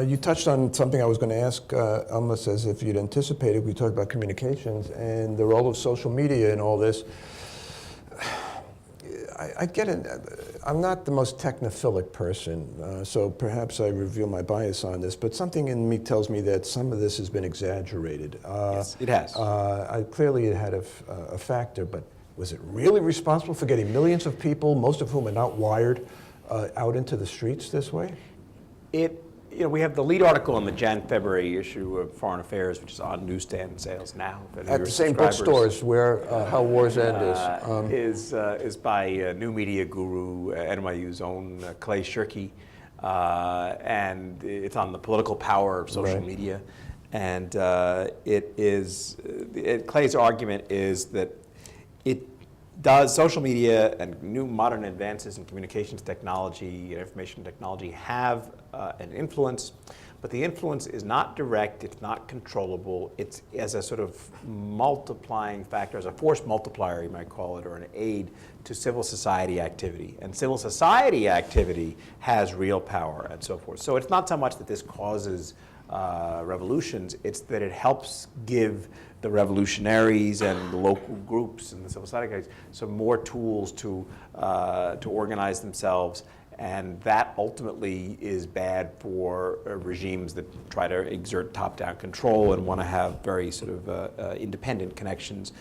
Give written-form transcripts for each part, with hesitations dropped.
You touched on something I was going to ask, almost as if you'd anticipated. We talked about communications and the role of social media in all this. I get it. I'm not the most technophilic person, so perhaps I reveal my bias on this, but something in me tells me that some of this has been exaggerated. Yes, it has. Clearly it had a factor, but was it really responsible for getting millions of people, most of whom are not wired, out into the streets this way? We have the lead article in the Jan-February issue of Foreign Affairs, which is on newsstand sales now. At the same bookstores where How Wars End is by new media guru, NYU's own Clay Shirky, and it's on the political power of social media. And Clay's argument is that social media and new modern advances in communications technology and information technology have an influence, but the influence is not direct, it's not controllable, it's as a sort of multiplying factor, as a force multiplier you might call it, or an aid to civil society activity. And civil society activity has real power and so forth. So it's not so much that this causes revolutions, it's that it helps give the revolutionaries and the local groups and the civil society guys some more tools to organize themselves, and that ultimately is bad for regimes that try to exert top-down control and want to have very sort of independent connections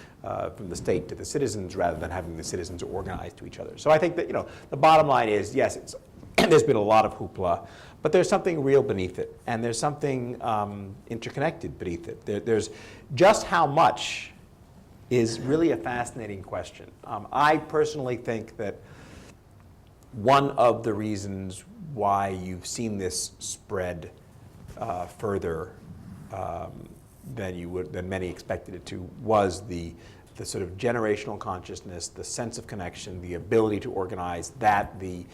from the state to the citizens rather than having the citizens organized to each other. So I think that the bottom line is, yes, there's been a lot of hoopla, but there's something real beneath it, and there's something interconnected beneath it. There's just how much is really a fascinating question. I personally think that one of the reasons why you've seen this spread further than many expected it to was the sort of generational consciousness, the sense of connection, the ability to organize, that the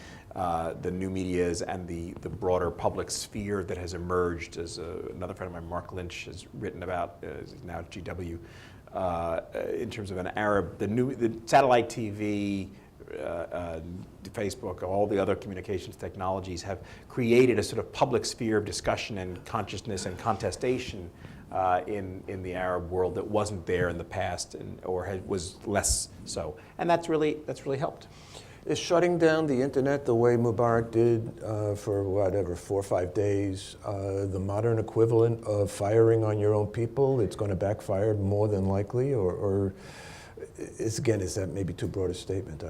new medias and the broader public sphere that has emerged, as another friend of mine, Mark Lynch, has written about, now at GW, in terms of the satellite TV, Facebook, all the other communications technologies have created a sort of public sphere of discussion and consciousness and contestation in the Arab world that wasn't there in the past, or was less so, and that's really helped. Is shutting down the internet the way Mubarak did for whatever 4 or 5 days the modern equivalent of firing on your own people? It's going to backfire more than likely, or is that maybe too broad a statement?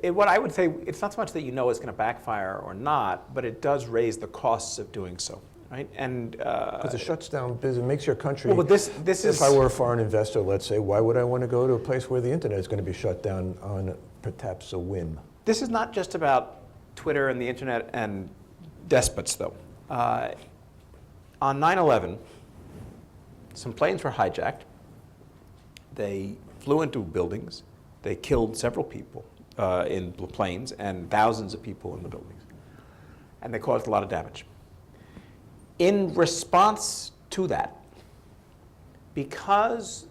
What I would say, it's not so much that it's going to backfire or not, but it does raise the costs of doing so. Right, and because it shuts down business, makes your country. Well, but this is. If I were a foreign investor, let's say, why would I want to go to a place where the internet is going to be shut down on perhaps a whim? This is not just about Twitter and the internet and despots, though. On 9/11, some planes were hijacked. They flew into buildings. They killed several people in the planes and thousands of people in the buildings, and they caused a lot of damage. In response to that, because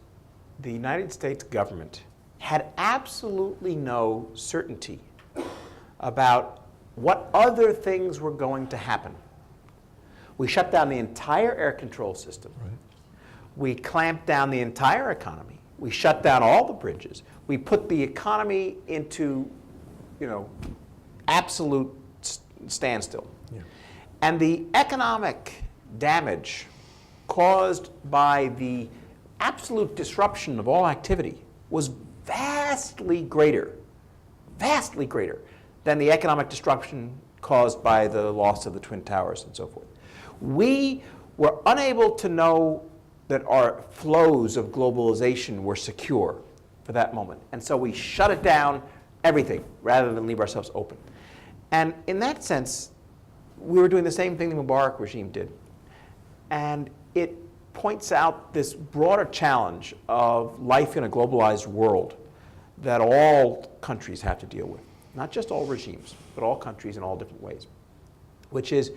the United States government had absolutely no certainty about what other things were going to happen, we shut down the entire air control system. Right. We clamped down the entire economy. We shut down all the bridges. We put the economy into, absolute standstill. Yeah. And the economic damage caused by the absolute disruption of all activity was vastly greater than the economic disruption caused by the loss of the Twin Towers and so forth. We were unable to know that our flows of globalization were secure for that moment. And so we shut it down, everything, rather than leave ourselves open. And in that sense, we were doing the same thing the Mubarak regime did. And it points out this broader challenge of life in a globalized world that all countries have to deal with. Not just all regimes, but all countries in all different ways. Which is,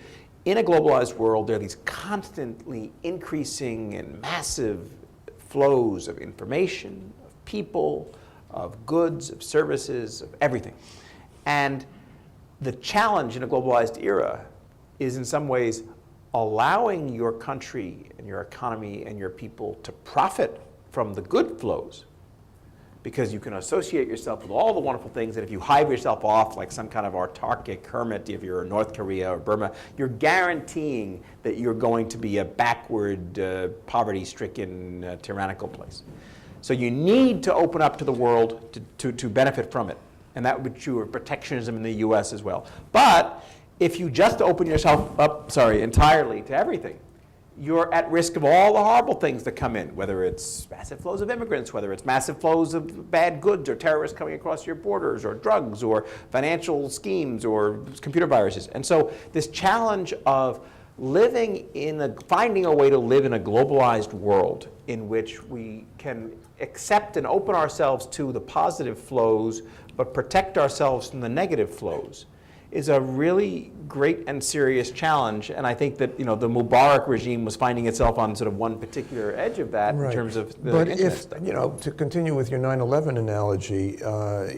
in a globalized world, there are these constantly increasing and massive flows of information, of people, of goods, of services, of everything. And the challenge in a globalized era is in some ways allowing your country and your economy and your people to profit from the good flows, because you can associate yourself with all the wonderful things that if you hive yourself off like some kind of autarkic hermit, if you're in North Korea or Burma, you're guaranteeing that you're going to be a backward, poverty-stricken, tyrannical place. So you need to open up to the world to benefit from it. And that would be true of protectionism in the US as well. But if you just open yourself up, entirely to everything, you're at risk of all the horrible things that come in, whether it's massive flows of immigrants, whether it's massive flows of bad goods or terrorists coming across your borders, or drugs, or financial schemes, or computer viruses. And so this challenge of finding a way to live in a globalized world in which we can accept and open ourselves to the positive flows, but protect ourselves from the negative flows, is a really great and serious challenge. And I think that the Mubarak regime was finding itself on sort of one particular edge of that in terms of the internet stuff. To continue with your 9/11 analogy,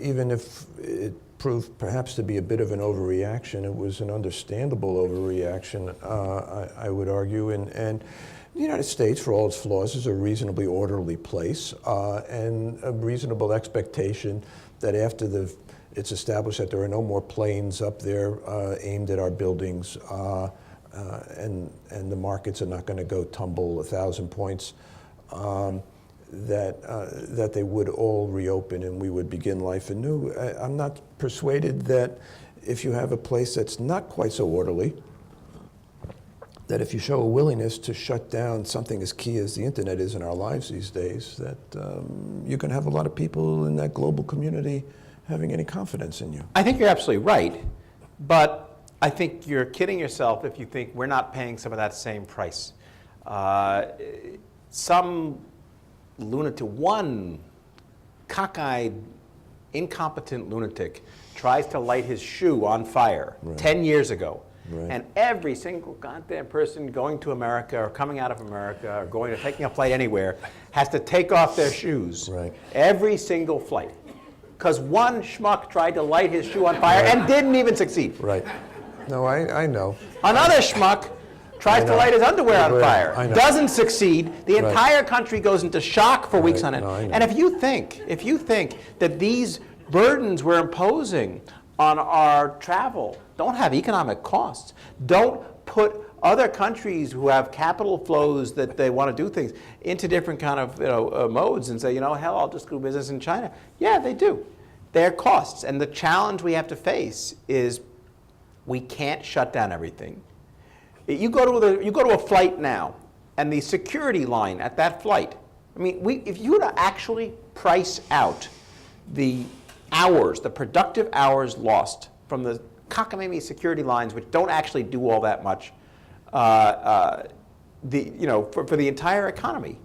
even if it proved perhaps to be a bit of an overreaction, it was an understandable overreaction, I would argue. And the United States, for all its flaws, is a reasonably orderly place, and a reasonable expectation that after it's established that there are no more planes up there aimed at our buildings, and the markets are not going to go tumble 1,000 points, that they would all reopen and we would begin life anew. I'm not persuaded that if you have a place that's not quite so orderly, that if you show a willingness to shut down something as key as the internet is in our lives these days, that you can have a lot of people in that global community having any confidence in you. I think you're absolutely right, but I think you're kidding yourself if you think we're not paying some of that same price. Some one cockeyed, incompetent lunatic tries to light his shoe on fire 10 years ago. Right. And every single goddamn person going to America or coming out of America or taking a flight anywhere has to take off their shoes. Right. Every single flight. Because one schmuck tried to light his shoe on fire and didn't even succeed. Right. No, I know. Another schmuck tries to light his underwear on fire, doesn't succeed. The entire country goes into shock for weeks on end. And if you think that these burdens we're imposing on our travel don't have economic costs, don't put other countries who have capital flows that they want to do things into different kind of modes and say, hell, I'll just do business in China. Yeah, they do. There are costs. And the challenge we have to face is we can't shut down everything. You go to a flight now, and the security line at that flight, if you were to actually price out the productive hours lost from the cockamamie security lines, which don't actually do all that much, for the entire economy,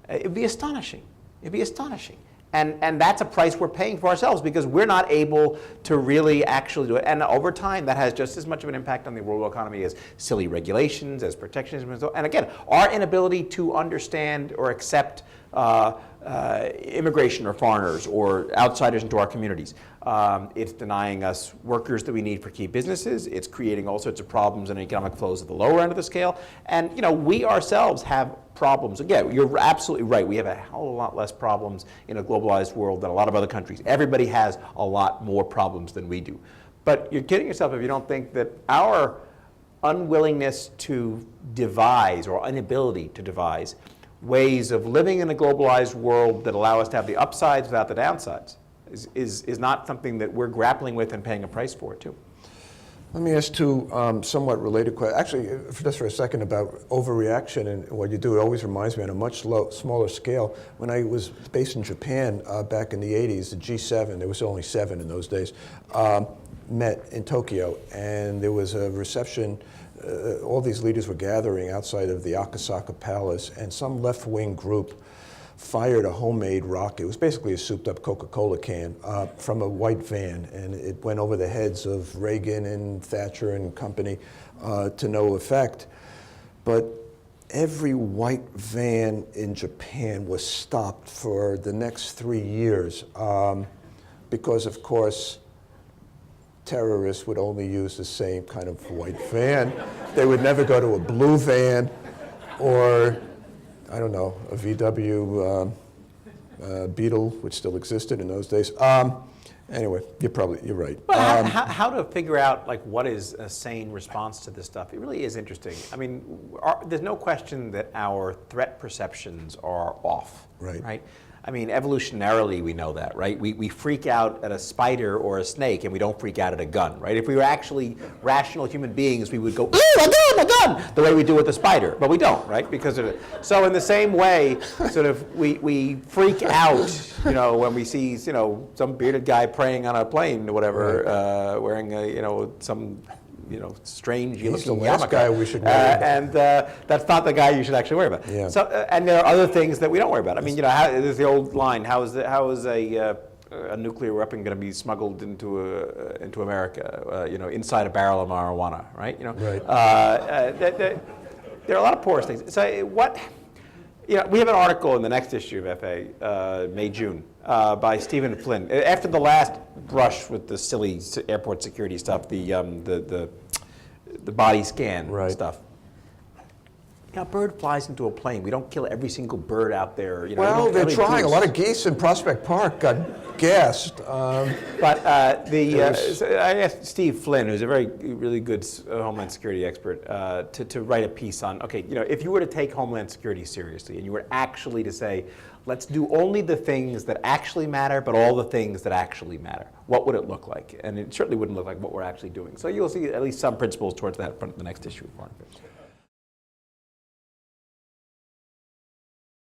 it'd be astonishing. It'd be astonishing. And that's a price we're paying for ourselves because we're not able to really actually do it. And over time, that has just as much of an impact on the world economy as silly regulations, as protectionism. And again, our inability to understand or accept immigration or foreigners or outsiders into our communities. It's denying us workers that we need for key businesses. It's creating all sorts of problems and economic flows at the lower end of the scale. And we ourselves have problems. Again, you're absolutely right. We have a hell of a lot less problems in a globalized world than a lot of other countries. Everybody has a lot more problems than we do. But you're kidding yourself if you don't think that our unwillingness to devise or inability to devise ways of living in a globalized world that allow us to have the upsides without the downsides is not something that we're grappling with and paying a price for, too. Let me ask two somewhat related questions. Actually, just for a second about overreaction and what you do. It always reminds me on a much smaller scale. When I was based in Japan back in the 80s, the G7, there was only 7 in those days, met in Tokyo. And there was a reception. All these leaders were gathering outside of the Akasaka Palace, and some left-wing group fired a homemade rocket. It was basically a souped-up Coca-Cola can from a white van, and it went over the heads of Reagan and Thatcher and company to no effect. But every white van in Japan was stopped for the next 3 years because, of course, terrorists would only use the same kind of white van. They would never go to a blue van or, I don't know, a VW Beetle, which still existed in those days. Anyway, you're right. But how to figure out like what is a sane response to this stuff? It really is interesting. I mean, there's no question that our threat perceptions are off. Right. I mean, evolutionarily, we know that, right? We freak out at a spider or a snake, and we don't freak out at a gun, right? If we were actually rational human beings, we would go, ooh, a gun, the way we do with the spider, but we don't, right? Because of it. So in the same way, sort of, we freak out, when we see, some bearded guy praying on a plane or whatever, right. wearing some strange He's the looking last yarmulke. guy we should worry about. And that's not the guy you should actually worry about. Yeah. So, and there are other things that we don't worry about. I mean, there's the old line: how is a nuclear weapon going to be smuggled into America? Inside a barrel of marijuana, right? Right. There are a lot of porous things. So what? We have an article in the next issue of FA, May-June, by Stephen Flynn. After the last brush with the silly airport security stuff, the body scan stuff. A bird flies into a plane. We don't kill every single bird out there. Well, they're trying. A lot of geese in Prospect Park got gassed. But I asked Steve Flynn, who's a really good Homeland Security expert, to write a piece on, if you were to take Homeland Security seriously and you were actually to say, let's do only the things that actually matter, but all the things that actually matter, what would it look like? And it certainly wouldn't look like what we're actually doing. So you'll see at least some principles towards that from the next issue of Foreign Affairs.